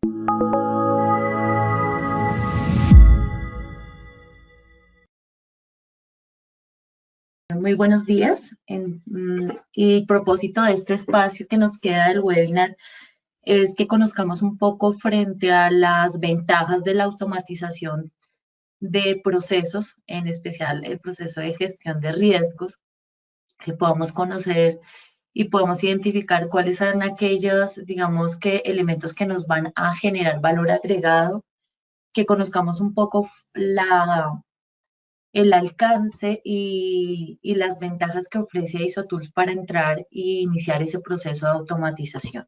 Muy buenos días. El propósito de este espacio que nos queda del webinar es que conozcamos un poco frente a las ventajas de la automatización de procesos, en especial el proceso de gestión de riesgos, que podamos conocer y podamos identificar cuáles son aquellos, digamos, que elementos que nos van a generar valor agregado, que conozcamos un poco el alcance y las ventajas que ofrece ISOTools para entrar e iniciar ese proceso de automatización.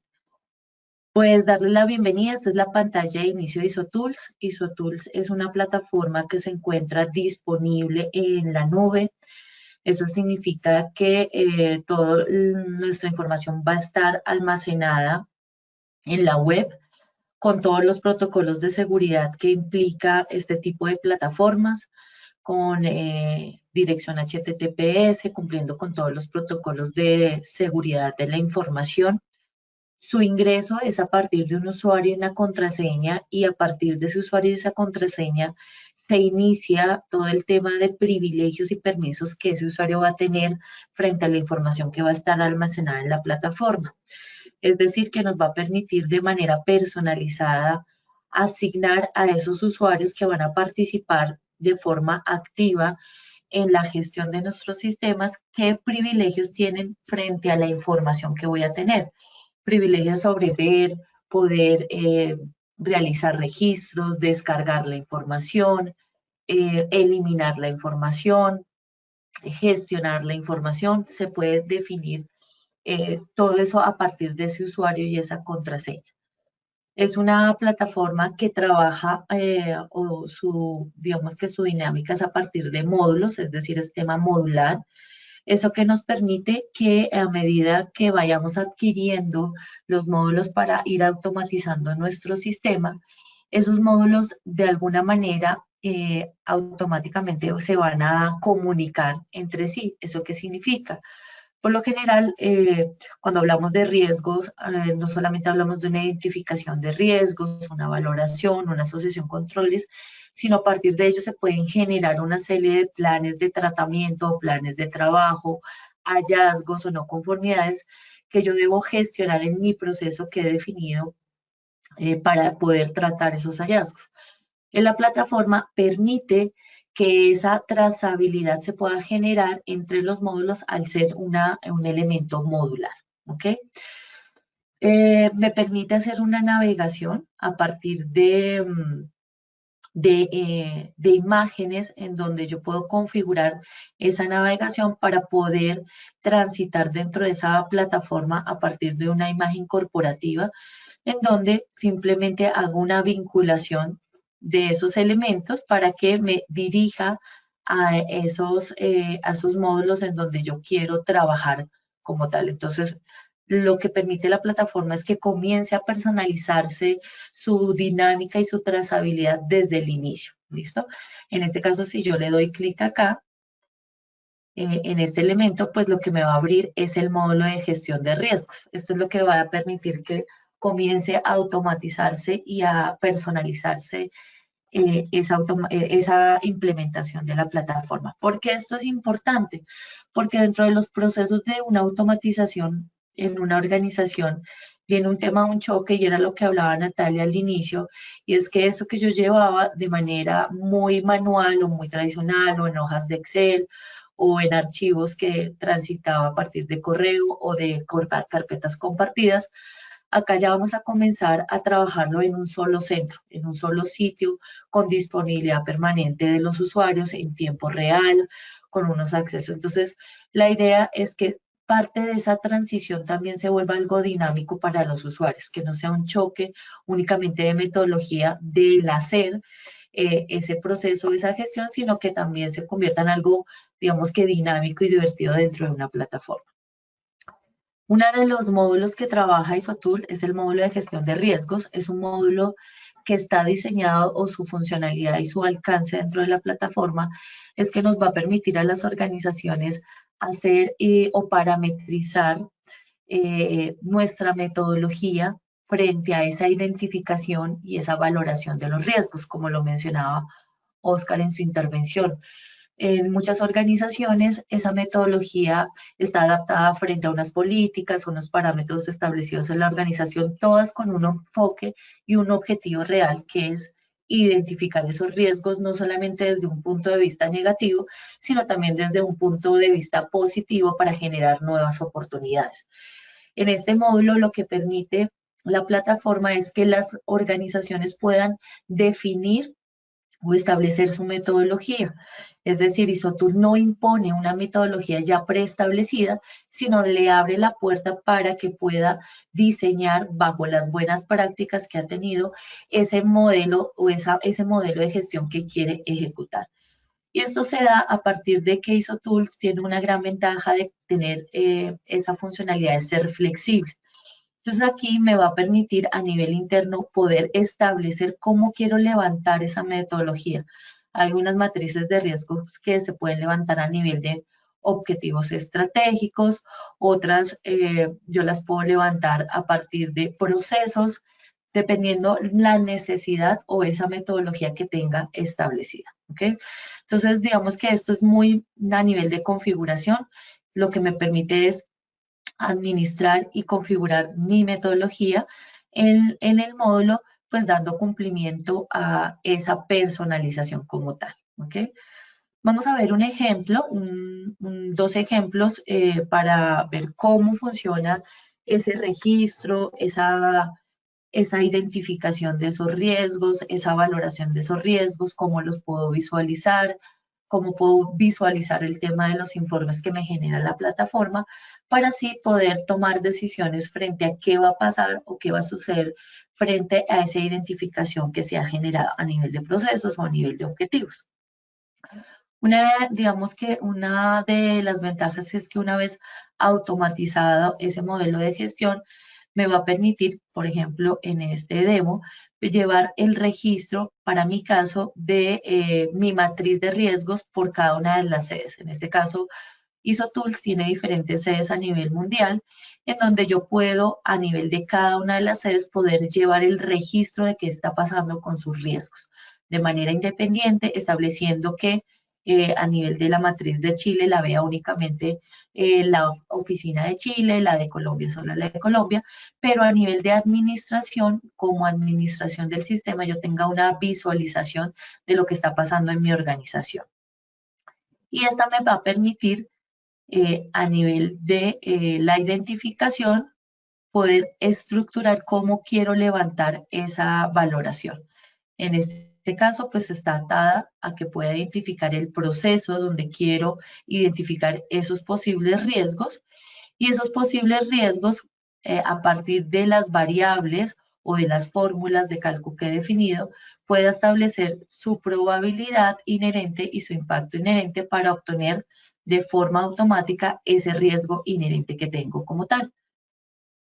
Pues darle la bienvenida, esta es la pantalla de inicio de ISOTools. ISOTools es una plataforma que se encuentra disponible en la nube. Eso significa que toda nuestra información va a estar almacenada en la web con todos los protocolos de seguridad que implica este tipo de plataformas, con dirección HTTPS, cumpliendo con todos los protocolos de seguridad de la información. Su ingreso es a partir de un usuario y una contraseña, y a partir de ese usuario y esa contraseña se inicia todo el tema de privilegios y permisos que ese usuario va a tener frente a la información que va a estar almacenada en la plataforma. Es decir, que nos va a permitir de manera personalizada asignar a esos usuarios que van a participar de forma activa en la gestión de nuestros sistemas, qué privilegios tienen frente a la información que voy a tener. Privilegios sobre ver, poder realizar registros, descargar la información, eliminar la información, gestionar la información. Se puede definir todo eso a partir de ese usuario y esa contraseña. Es una plataforma que trabaja digamos que su dinámica es a partir de módulos, es decir, es tema modular. Eso que nos permite que a medida que vayamos adquiriendo los módulos para ir automatizando nuestro sistema, esos módulos de alguna manera automáticamente se van a comunicar entre sí. ¿Eso qué significa? Por lo general, cuando hablamos de riesgos, no solamente hablamos de una identificación de riesgos, una valoración, una asociación controles, sino a partir de ello se pueden generar una serie de planes de tratamiento, planes de trabajo, hallazgos o no conformidades que yo debo gestionar en mi proceso que he definido para poder tratar esos hallazgos. En la plataforma permite que esa trazabilidad se pueda generar entre los módulos al ser un elemento modular. ¿Ok? Me permite hacer una navegación a partir de imágenes en donde yo puedo configurar esa navegación para poder transitar dentro de esa plataforma a partir de una imagen corporativa en donde simplemente hago una vinculación de esos elementos para que me dirija a esos módulos en donde yo quiero trabajar como tal. Entonces, lo que permite la plataforma es que comience a personalizarse su dinámica y su trazabilidad desde el inicio. ¿Listo? En este caso, si yo le doy clic acá, en este elemento, pues lo que me va a abrir es el módulo de gestión de riesgos. Esto es lo que va a permitir que comience a automatizarse y a personalizarse esa implementación de la plataforma. ¿Por qué esto es importante? Porque dentro de los procesos de una automatización en una organización viene un tema, un choque, y era lo que hablaba Natalia al inicio, y es que eso que yo llevaba de manera muy manual o muy tradicional o en hojas de Excel o en archivos que transitaba a partir de correo o de carpetas compartidas, acá ya vamos a comenzar a trabajarlo en un solo centro, en un solo sitio, con disponibilidad permanente de los usuarios en tiempo real, con unos accesos. Entonces, la idea es que parte de esa transición también se vuelva algo dinámico para los usuarios, que no sea un choque únicamente de metodología del hacer ese proceso, esa gestión, sino que también se convierta en algo, digamos que dinámico y divertido dentro de una plataforma. Uno de los módulos que trabaja ISOTOOL es el módulo de gestión de riesgos. Es un módulo que está diseñado, o su funcionalidad y su alcance dentro de la plataforma es que nos va a permitir a las organizaciones hacer o parametrizar nuestra metodología frente a esa identificación y esa valoración de los riesgos, como lo mencionaba Oscar en su intervención. En muchas organizaciones esa metodología está adaptada frente a unas políticas, unos parámetros establecidos en la organización, todas con un enfoque y un objetivo real, que es identificar esos riesgos no solamente desde un punto de vista negativo, sino también desde un punto de vista positivo para generar nuevas oportunidades. En este módulo lo que permite la plataforma es que las organizaciones puedan definir o establecer su metodología. Es decir, ISOTOOL no impone una metodología ya preestablecida, sino le abre la puerta para que pueda diseñar bajo las buenas prácticas que ha tenido ese modelo o ese modelo de gestión que quiere ejecutar. Y esto se da a partir de que ISOTOOL tiene una gran ventaja de tener esa funcionalidad de ser flexible. Entonces aquí me va a permitir a nivel interno poder establecer cómo quiero levantar esa metodología. Hay unas matrices de riesgos que se pueden levantar a nivel de objetivos estratégicos, otras yo las puedo levantar a partir de procesos, dependiendo la necesidad o esa metodología que tenga establecida. ¿Okay? Entonces, digamos que esto es muy a nivel de configuración. Lo que me permite es administrar y configurar mi metodología en el módulo, pues dando cumplimiento a esa personalización como tal. ¿Okay? Vamos a ver un ejemplo, dos ejemplos para ver cómo funciona ese registro, esa identificación de esos riesgos, esa valoración de esos riesgos, cómo los puedo visualizar, cómo puedo visualizar el tema de los informes que me genera la plataforma, para así poder tomar decisiones frente a qué va a pasar o qué va a suceder frente a esa identificación que se ha generado a nivel de procesos o a nivel de objetivos. Digamos que una de las ventajas es que una vez automatizado ese modelo de gestión, me va a permitir, por ejemplo, en este demo, llevar el registro, para mi caso, de mi matriz de riesgos por cada una de las sedes. En este caso, ISOTOOLS tiene diferentes sedes a nivel mundial, en donde yo puedo, a nivel de cada una de las sedes, poder llevar el registro de qué está pasando con sus riesgos de manera independiente, estableciendo que a nivel de la matriz de Chile la vea únicamente la oficina de Chile, la de Colombia solo la de Colombia, pero a nivel de administración, como administración del sistema, yo tenga una visualización de lo que está pasando en mi organización. Y esta me va a permitir a nivel de la identificación, poder estructurar cómo quiero levantar esa valoración. En este caso, pues está atada a que pueda identificar el proceso donde quiero identificar esos posibles riesgos y esos posibles riesgos a partir de las variables o de las fórmulas de cálculo que he definido, pueda establecer su probabilidad inherente y su impacto inherente para obtener de forma automática ese riesgo inherente que tengo como tal.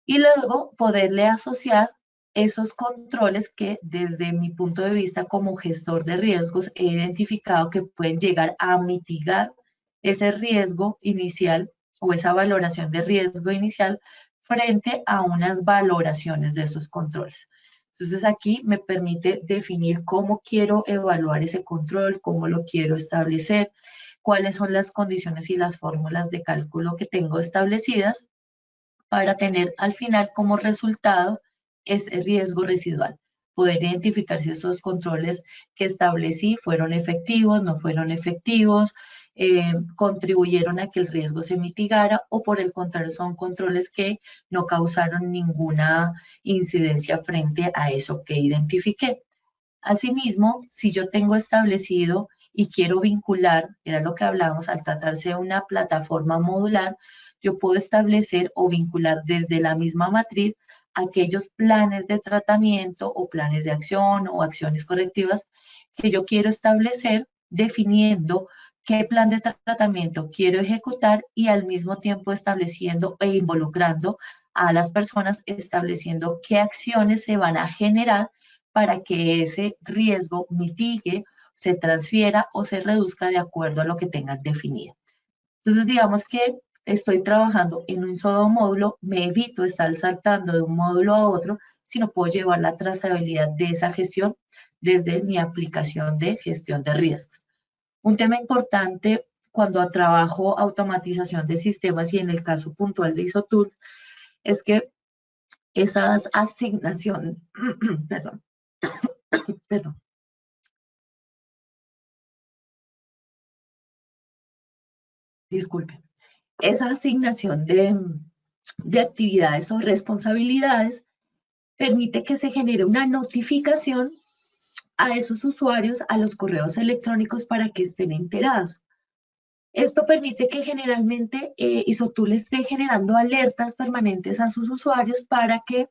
Y luego poderle asociar esos controles que desde mi punto de vista como gestor de riesgos he identificado que pueden llegar a mitigar ese riesgo inicial o esa valoración de riesgo inicial frente a unas valoraciones de esos controles. Entonces aquí me permite definir cómo quiero evaluar ese control, cómo lo quiero establecer, cuáles son las condiciones y las fórmulas de cálculo que tengo establecidas para tener al final como resultado ese riesgo residual. Poder identificar si esos controles que establecí fueron efectivos, no fueron efectivos, contribuyeron a que el riesgo se mitigara o por el contrario son controles que no causaron ninguna incidencia frente a eso que identifiqué. Asimismo, si yo tengo establecido y quiero vincular, era lo que hablábamos al tratarse de una plataforma modular, yo puedo establecer o vincular desde la misma matriz aquellos planes de tratamiento o planes de acción o acciones correctivas que yo quiero establecer definiendo qué plan de tratamiento quiero ejecutar y al mismo tiempo estableciendo e involucrando a las personas, estableciendo qué acciones se van a generar para que ese riesgo mitigue, se transfiera o se reduzca de acuerdo a lo que tengan definido. Entonces, digamos que estoy trabajando en un solo módulo, me evito estar saltando de un módulo a otro, sino puedo llevar la trazabilidad de esa gestión desde mi aplicación de gestión de riesgos. Un tema importante cuando trabajo automatización de sistemas y en el caso puntual de ISO Tools es que esas asignación, perdón, perdón, disculpen, esa asignación de actividades o responsabilidades permite que se genere una notificación a esos usuarios a los correos electrónicos para que estén enterados. Esto permite que generalmente ISOTOOL esté generando alertas permanentes a sus usuarios para que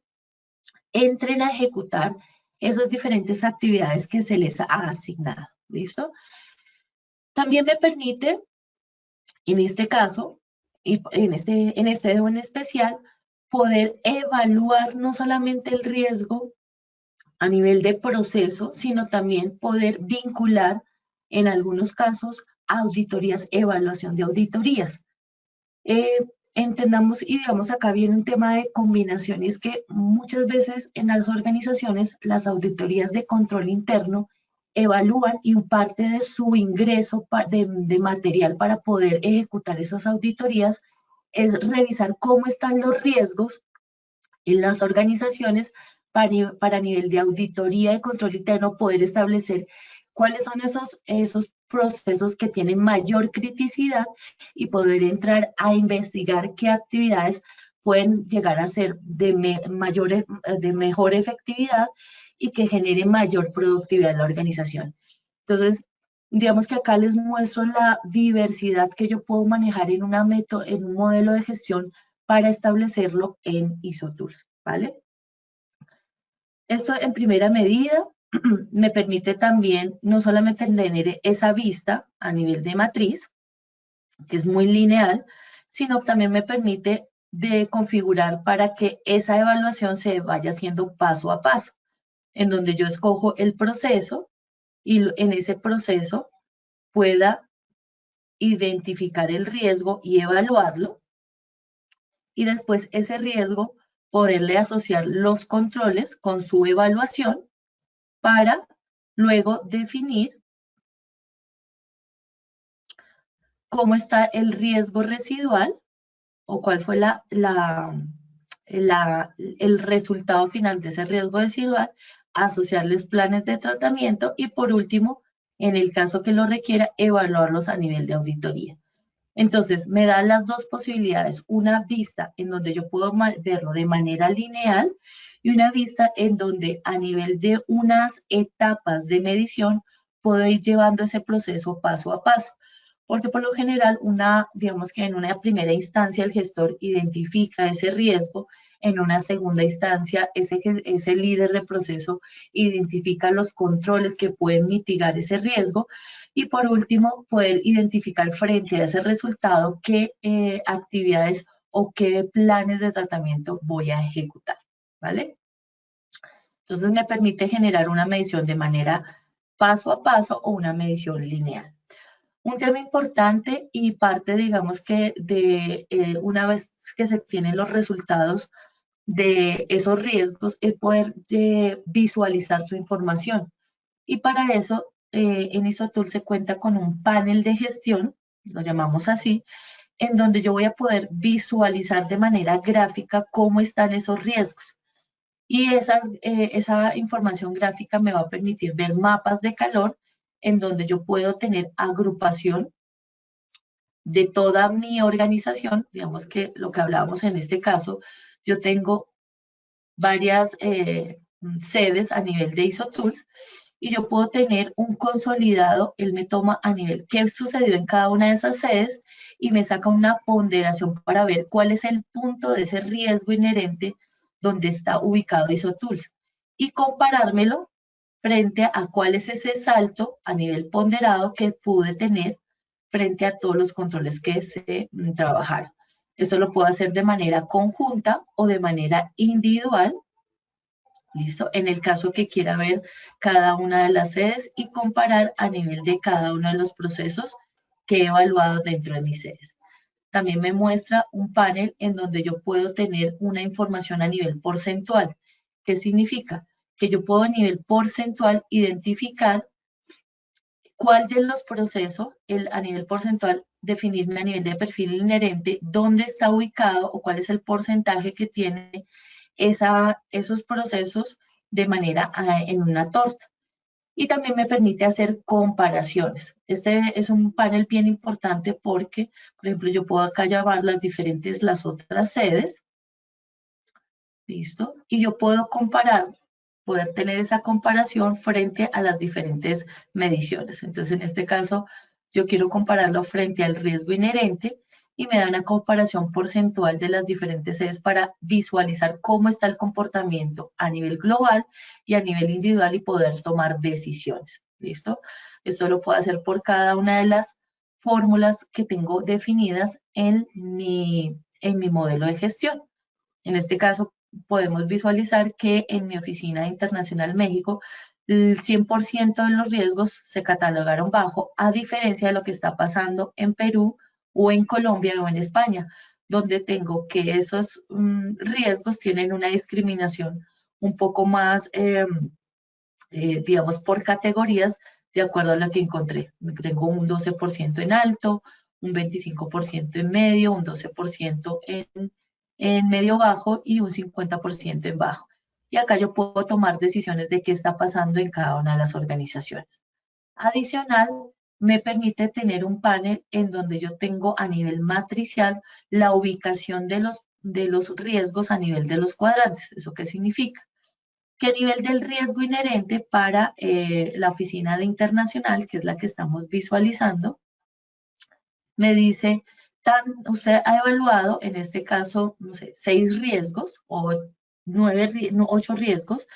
entren a ejecutar esas diferentes actividades que se les ha asignado. ¿Listo? También me permite, en este caso, y en este en especial, poder evaluar no solamente el riesgo a nivel de proceso, sino también poder vincular, en algunos casos, auditorías, evaluación de auditorías. Entendamos y digamos acá viene un tema de combinación y es que muchas veces en las organizaciones las auditorías de control interno evalúan y parte de su ingreso de material para poder ejecutar esas auditorías es revisar cómo están los riesgos en las organizaciones para nivel de auditoría de control interno poder establecer cuáles son esos procesos que tienen mayor criticidad y poder entrar a investigar qué actividades pueden llegar a ser de mejor efectividad y que genere mayor productividad en la organización. Entonces, digamos que acá les muestro la diversidad que yo puedo manejar en en un modelo de gestión para establecerlo en ISO Tools, ¿vale? Esto en primera medida me permite también no solamente tener esa vista a nivel de matriz, que es muy lineal, sino también me permite de configurar para que esa evaluación se vaya haciendo paso a paso, en donde yo escojo el proceso y en ese proceso pueda identificar el riesgo y evaluarlo, y después ese riesgo poderle asociar los controles con su evaluación para luego definir cómo está el riesgo residual o cuál fue el resultado final de ese riesgo residual, asociarles planes de tratamiento y por último, en el caso que lo requiera, evaluarlos a nivel de auditoría. Entonces, me da las dos posibilidades, una vista en donde yo puedo verlo de manera lineal y una vista en donde a nivel de unas etapas de medición puedo ir llevando ese proceso paso a paso. Porque por lo general, digamos que en una primera instancia el gestor identifica ese riesgo, en una segunda instancia ese líder de proceso identifica los controles que pueden mitigar ese riesgo y por último, poder identificar frente a ese resultado qué actividades o qué planes de tratamiento voy a ejecutar, ¿vale? Entonces me permite generar una medición de manera paso a paso o una medición lineal. Un tema importante y parte, digamos que de una vez que se tienen los resultados de esos riesgos, es poder visualizar su información. Y para eso, en ISOTOOL se cuenta con un panel de gestión, lo llamamos así, en donde yo voy a poder visualizar de manera gráfica cómo están esos riesgos. Y esa información gráfica me va a permitir ver mapas de calor en donde yo puedo tener agrupación de toda mi organización, digamos que lo que hablábamos en este caso, yo tengo varias sedes a nivel de ISO Tools y yo puedo tener un consolidado, él me toma a nivel qué sucedió en cada una de esas sedes y me saca una ponderación para ver cuál es el punto de ese riesgo inherente donde está ubicado ISO Tools y comparármelo frente a cuál es ese salto a nivel ponderado que pude tener frente a todos los controles que se trabajaron. Esto lo puedo hacer de manera conjunta o de manera individual, ¿listo? En el caso que quiera ver cada una de las sedes y comparar a nivel de cada uno de los procesos que he evaluado dentro de mis sedes. También me muestra un panel en donde yo puedo tener una información a nivel porcentual. ¿Qué significa? Que yo puedo a nivel porcentual identificar cuál de los procesos, a nivel porcentual, definirme a nivel de perfil inherente, dónde está ubicado o cuál es el porcentaje que tiene esos procesos de manera en una torta. Y también me permite hacer comparaciones. Este es un panel bien importante porque, por ejemplo, yo puedo acá llamar las otras sedes, ¿listo? Y yo puedo poder tener esa comparación frente a las diferentes mediciones. Entonces, en este caso, yo quiero compararlo frente al riesgo inherente y me da una comparación porcentual de las diferentes sedes para visualizar cómo está el comportamiento a nivel global y a nivel individual y poder tomar decisiones. ¿Listo? Esto lo puedo hacer por cada una de las fórmulas que tengo definidas en mi modelo de gestión. En este caso, podemos visualizar que en mi oficina Internacional México, el 100% de los riesgos se catalogaron bajo, a diferencia de lo que está pasando en Perú o en Colombia o en España, donde tengo que esos riesgos tienen una discriminación un poco más, digamos, por categorías, de acuerdo a lo que encontré. Tengo un 12% en alto, un 25% en medio, un 12% en medio bajo y un 50% en bajo. Y acá yo puedo tomar decisiones de qué está pasando en cada una de las organizaciones. Adicional, me permite tener un panel en donde yo tengo a nivel matricial la ubicación de los riesgos a nivel de los cuadrantes. ¿Eso qué significa? Que a nivel del riesgo inherente para la oficina de internacional, que es la que estamos visualizando, me dice, usted ha evaluado, en este caso, no sé, 6 riesgos o 8 riesgos,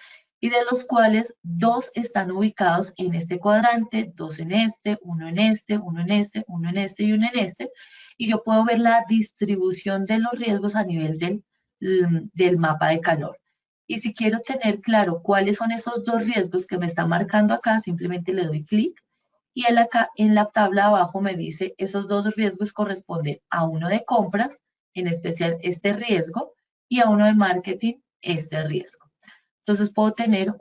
y de los cuales 2 están ubicados en este cuadrante, 2 en este, 1 en este, 1 en este, 1 en este y 1 en este, y yo puedo ver la distribución de los riesgos a nivel del mapa de calor. Y si quiero tener claro cuáles son esos 2 riesgos que me está marcando acá, simplemente le doy clic y él acá en la tabla abajo me dice esos 2 riesgos corresponden a uno de compras, en especial este riesgo, y a uno de marketing, este riesgo. Entonces puedo tener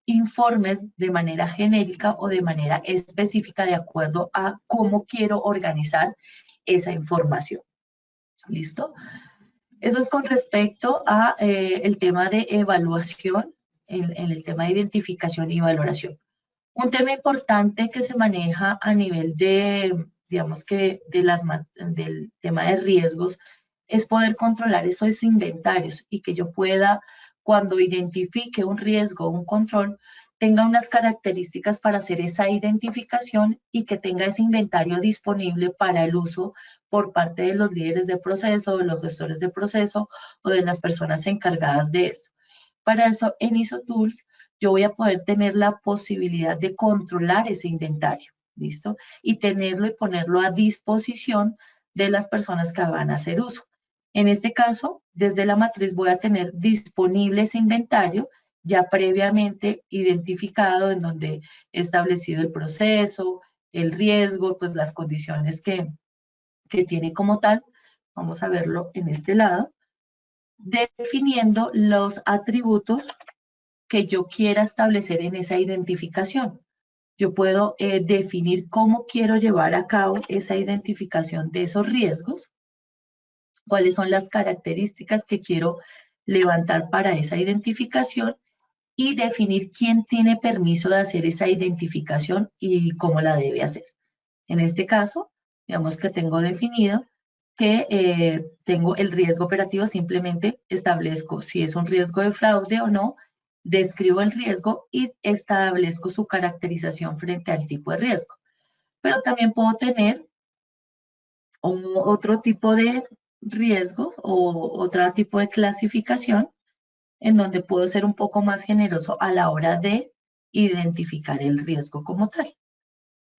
informes de manera genérica o de manera específica de acuerdo a cómo quiero organizar esa información. ¿Listo? Eso es con respecto a el tema de evaluación, en el tema de identificación y valoración. Un tema importante que se maneja a nivel de, digamos que del tema de riesgos, es poder controlar esos inventarios y que yo pueda, cuando identifique un riesgo o un control, tenga unas características para hacer esa identificación y que tenga ese inventario disponible para el uso por parte de los líderes de proceso, de los gestores de proceso o de las personas encargadas de esto. Para eso, en ISO Tools, yo voy a poder tener la posibilidad de controlar ese inventario, ¿listo? Y tenerlo y ponerlo a disposición de las personas que van a hacer uso. En este caso, desde la matriz voy a tener disponible ese inventario ya previamente identificado en donde he establecido el proceso, el riesgo, pues las condiciones que tiene como tal. Vamos a verlo en este lado. Definiendo los atributos que yo quiera establecer en esa identificación. Yo puedo definir cómo quiero llevar a cabo esa identificación de esos riesgos, cuáles son las características que quiero levantar para esa identificación y definir quién tiene permiso de hacer esa identificación y cómo la debe hacer. En este caso, digamos que tengo definido que tengo el riesgo operativo, simplemente establezco si es un riesgo de fraude o no, describo el riesgo y establezco su caracterización frente al tipo de riesgo. Pero también puedo tener otro tipo de riesgo o otro tipo de clasificación en donde puedo ser un poco más generoso a la hora de identificar el riesgo como tal.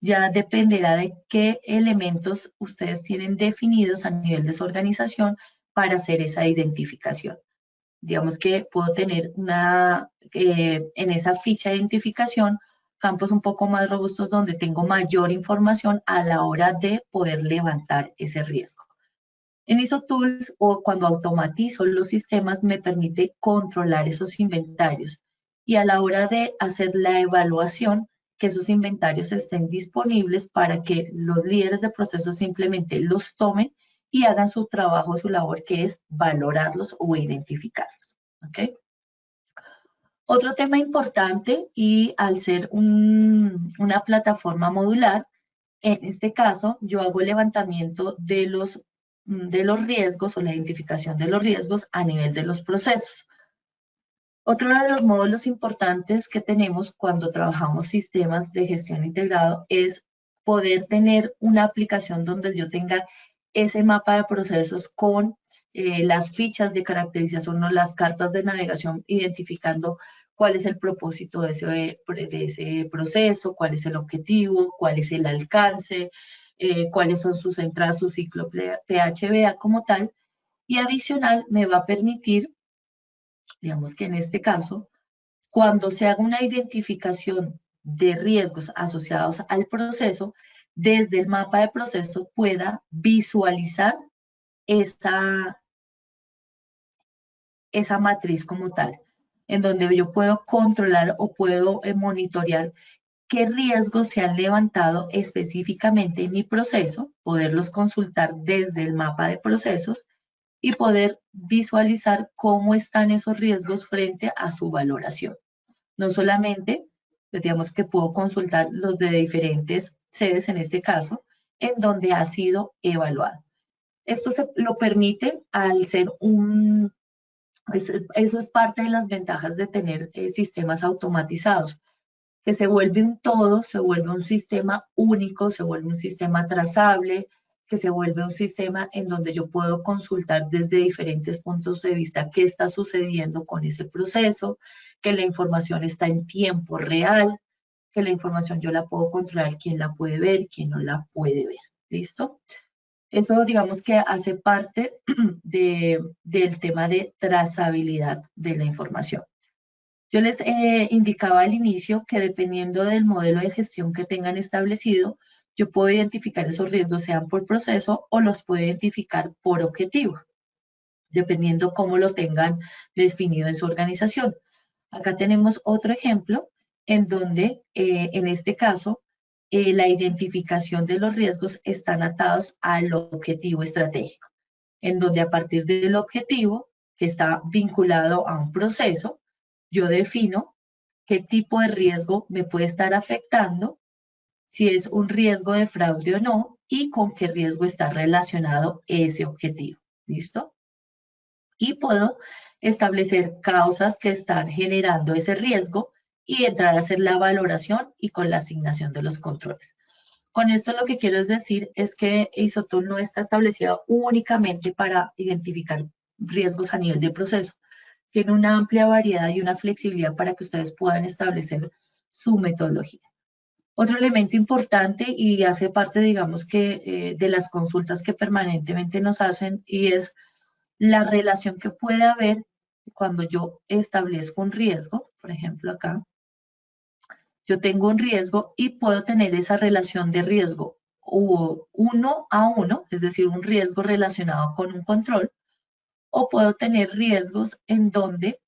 Ya dependerá de qué elementos ustedes tienen definidos a nivel de su organización para hacer esa identificación. Digamos que puedo tener en esa ficha de identificación campos un poco más robustos donde tengo mayor información a la hora de poder levantar ese riesgo. En ISO Tools o cuando automatizo los sistemas me permite controlar esos inventarios y a la hora de hacer la evaluación, que esos inventarios estén disponibles para que los líderes de proceso simplemente los tomen y hagan su trabajo, su labor, que es valorarlos o identificarlos. ¿Ok? Otro tema importante y al ser una plataforma modular, en este caso yo hago el levantamiento de los riesgos o la identificación de los riesgos a nivel de los procesos. Otro de los módulos importantes que tenemos cuando trabajamos sistemas de gestión integrado es poder tener una aplicación donde yo tenga ese mapa de procesos con las fichas de caracterización o las cartas de navegación identificando cuál es el propósito de ese proceso, cuál es el objetivo, cuál es el alcance, cuáles son sus entradas, su ciclo PHBA como tal. Y adicional me va a permitir, digamos que en este caso, cuando se haga una identificación de riesgos asociados al proceso, desde el mapa de proceso pueda visualizar esa matriz como tal, en donde yo puedo controlar o puedo monitorear qué riesgos se han levantado específicamente en mi proceso, poderlos consultar desde el mapa de procesos y poder visualizar cómo están esos riesgos frente a su valoración. No solamente, pues digamos que puedo consultar los de diferentes sedes en este caso, en donde ha sido evaluado. Esto lo permite al ser eso es parte de las ventajas de tener sistemas automatizados, que se vuelve un todo, se vuelve un sistema único, se vuelve un sistema trazable, que se vuelve un sistema en donde yo puedo consultar desde diferentes puntos de vista qué está sucediendo con ese proceso, que la información está en tiempo real, que la información yo la puedo controlar, quién la puede ver, quién no la puede ver. ¿Listo? Eso digamos que hace parte del tema de trazabilidad de la información. Yo les indicaba al inicio que dependiendo del modelo de gestión que tengan establecido, yo puedo identificar esos riesgos, sean por proceso o los puedo identificar por objetivo, dependiendo cómo lo tengan definido en su organización. Acá tenemos otro ejemplo en donde, en este caso, la identificación de los riesgos están atados al objetivo estratégico, en donde a partir del objetivo, que está vinculado a un proceso, yo defino qué tipo de riesgo me puede estar afectando, si es un riesgo de fraude o no, y con qué riesgo está relacionado ese objetivo. ¿Listo? Y puedo establecer causas que están generando ese riesgo y entrar a hacer la valoración y con la asignación de los controles. Con esto lo que quiero decir es que ISO Tool no está establecido únicamente para identificar riesgos a nivel de proceso. Tiene una amplia variedad y una flexibilidad para que ustedes puedan establecer su metodología. Otro elemento importante y hace parte, digamos que, de las consultas que permanentemente nos hacen y es la relación que puede haber cuando yo establezco un riesgo, por ejemplo acá, yo tengo un riesgo y puedo tener esa relación de riesgo uno a uno, es decir, un riesgo relacionado con un control, o puedo tener riesgos en donde,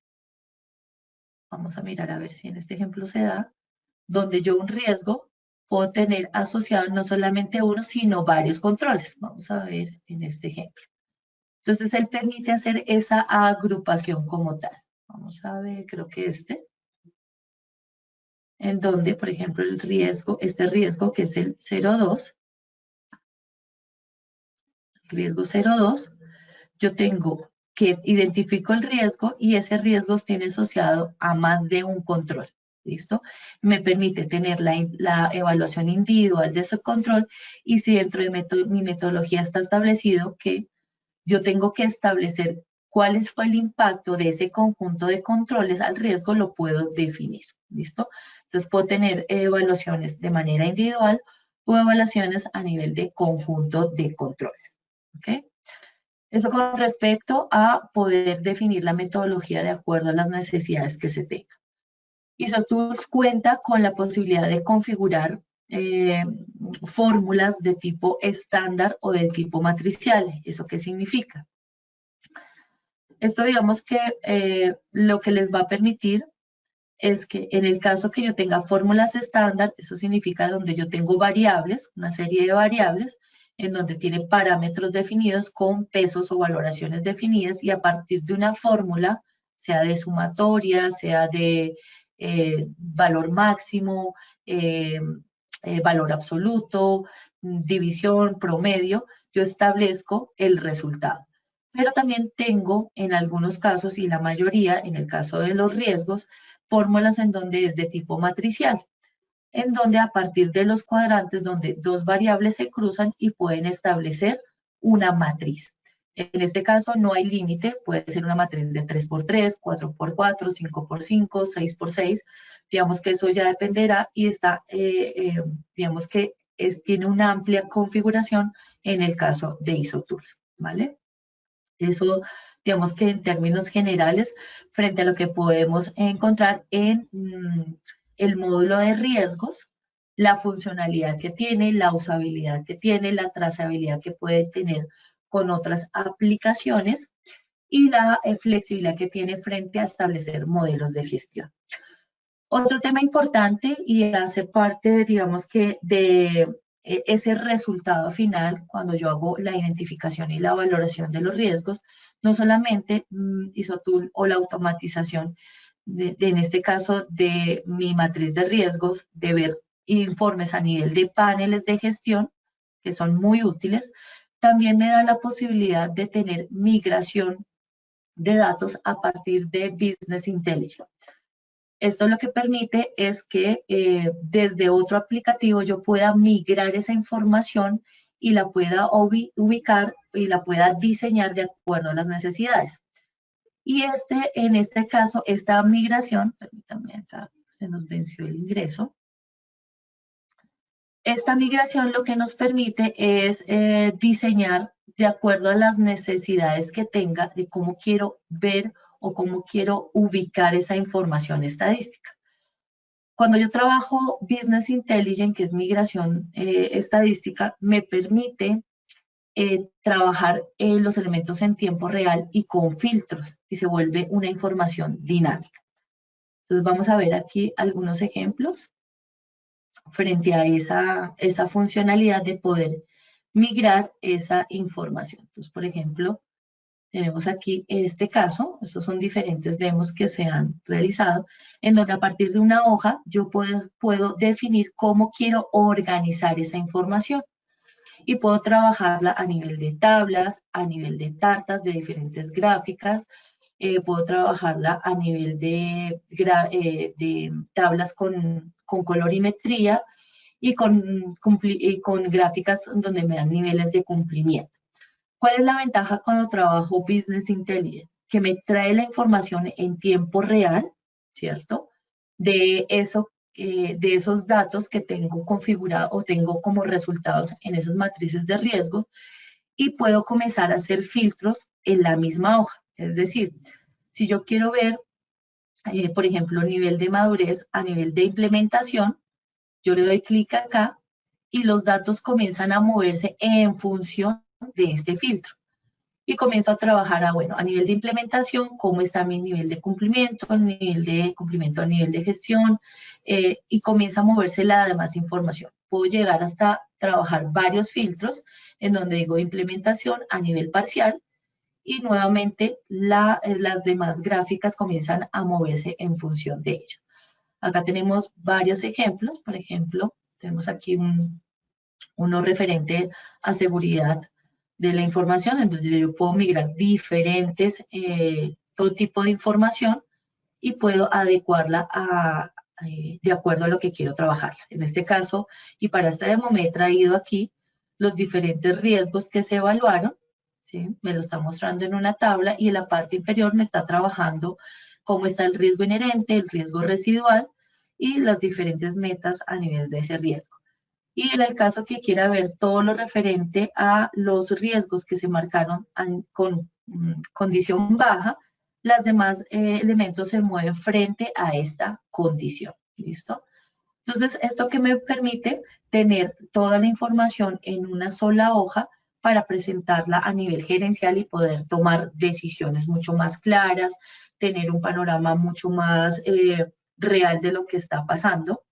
vamos a mirar a ver si en este ejemplo se da, donde yo un riesgo puedo tener asociado no solamente uno, sino varios controles. Vamos a ver en este ejemplo. Entonces, él permite hacer esa agrupación como tal. Vamos a ver, creo que en donde, por ejemplo, el riesgo, este riesgo que es el 0,2, riesgo 0,2, yo tengo que identifico el riesgo y ese riesgo tiene asociado a más de un control. ¿Listo? Me permite tener la evaluación individual de ese control y si dentro de mi metodología está establecido que yo tengo que establecer cuál fue el impacto de ese conjunto de controles al riesgo, lo puedo definir. ¿Listo? Entonces puedo tener evaluaciones de manera individual o evaluaciones a nivel de conjunto de controles. ¿Ok? Eso con respecto a poder definir la metodología de acuerdo a las necesidades que se tengan. ISO Tools cuenta con la posibilidad de configurar fórmulas de tipo estándar o del tipo matricial. ¿Eso qué significa? Esto digamos que lo que les va a permitir es que en el caso que yo tenga fórmulas estándar, eso significa donde yo tengo variables, una serie de variables, en donde tiene parámetros definidos con pesos o valoraciones definidas y a partir de una fórmula, sea de sumatoria, sea de valor máximo, valor absoluto, división, promedio, yo establezco el resultado. Pero también tengo en algunos casos, y la mayoría, en el caso de los riesgos, fórmulas en donde es de tipo matricial, en donde a partir de los cuadrantes, donde dos variables se cruzan y pueden establecer una matriz. En este caso no hay límite, puede ser una matriz de 3×3, 4×4, 5×5, 6×6. Digamos que eso ya dependerá y está, digamos que tiene una amplia configuración en el caso de IsoTools, ¿vale? Eso, digamos que en términos generales, frente a lo que podemos encontrar en el módulo de riesgos, la funcionalidad que tiene, la usabilidad que tiene, la trazabilidad que puede tener con otras aplicaciones y la flexibilidad que tiene frente a establecer modelos de gestión. Otro tema importante y hace parte, digamos que, de ese resultado final, cuando yo hago la identificación y la valoración de los riesgos, no solamente IsoTool o la automatización, en este caso de mi matriz de riesgos, de ver informes a nivel de paneles de gestión, que son muy útiles, también me da la posibilidad de tener migración de datos a partir de Business Intelligence. Esto lo que permite es que desde otro aplicativo yo pueda migrar esa información y la pueda ubicar y la pueda diseñar de acuerdo a las necesidades. Y en este caso, esta migración, permítanme acá, se nos venció el ingreso. Esta migración lo que nos permite es diseñar de acuerdo a las necesidades que tenga de cómo quiero ver o cómo quiero ubicar esa información estadística. Cuando yo trabajo Business Intelligence, que es migración estadística, me permite trabajar los elementos en tiempo real y con filtros y se vuelve una información dinámica. Entonces vamos a ver aquí algunos ejemplos frente a esa funcionalidad de poder migrar esa información. Entonces, por ejemplo, tenemos aquí este caso, estos son diferentes demos que se han realizado, en donde a partir de una hoja yo puedo definir cómo quiero organizar esa información y puedo trabajarla a nivel de tablas, a nivel de tartas de diferentes gráficas, puedo trabajarla a nivel de tablas con colorimetría y con gráficas donde me dan niveles de cumplimiento. ¿Cuál es la ventaja cuando trabajo Business Intelligence? Que me trae la información en tiempo real, ¿cierto? De esos datos que tengo configurado o tengo como resultados en esas matrices de riesgo y puedo comenzar a hacer filtros en la misma hoja. Es decir, si yo quiero ver, por ejemplo, nivel de madurez a nivel de implementación, yo le doy clic acá y los datos comienzan a moverse en función de este filtro. Y comienzo a trabajar a nivel de implementación, cómo está mi nivel de cumplimiento, a nivel de gestión, y comienza a moverse la demás información. Puedo llegar hasta trabajar varios filtros en donde digo implementación a nivel parcial y nuevamente las demás gráficas comienzan a moverse en función de ello. Acá tenemos varios ejemplos, por ejemplo, tenemos aquí uno referente a seguridad de la información, entonces yo puedo migrar todo tipo de información y puedo adecuarla de acuerdo a lo que quiero trabajar. En este caso, y para este demo me he traído aquí los diferentes riesgos que se evaluaron, ¿sí? Me lo está mostrando en una tabla y en la parte inferior me está trabajando cómo está el riesgo inherente, el riesgo residual y las diferentes metas a nivel de ese riesgo. Y en el caso que quiera ver todo lo referente a los riesgos que se marcaron con condición baja, los demás elementos se mueven frente a esta condición. ¿Listo? Entonces, ¿esto que me permite? Tener toda la información en una sola hoja para presentarla a nivel gerencial y poder tomar decisiones mucho más claras, tener un panorama mucho más real de lo que está pasando,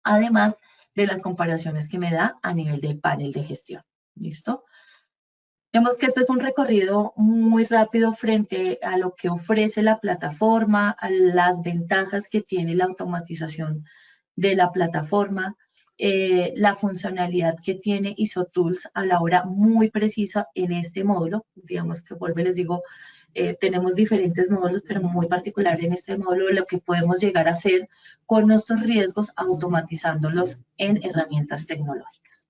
además de las comparaciones que me da a nivel del panel de gestión. ¿Listo? Vemos que este es un recorrido muy rápido frente a lo que ofrece la plataforma, a las ventajas que tiene la automatización de la plataforma, la funcionalidad que tiene ISOTools a la hora muy precisa en este módulo. Digamos que, vuelvo y les digo, tenemos diferentes módulos, pero muy particular en este módulo, lo que podemos llegar a hacer con nuestros riesgos automatizándolos en herramientas tecnológicas.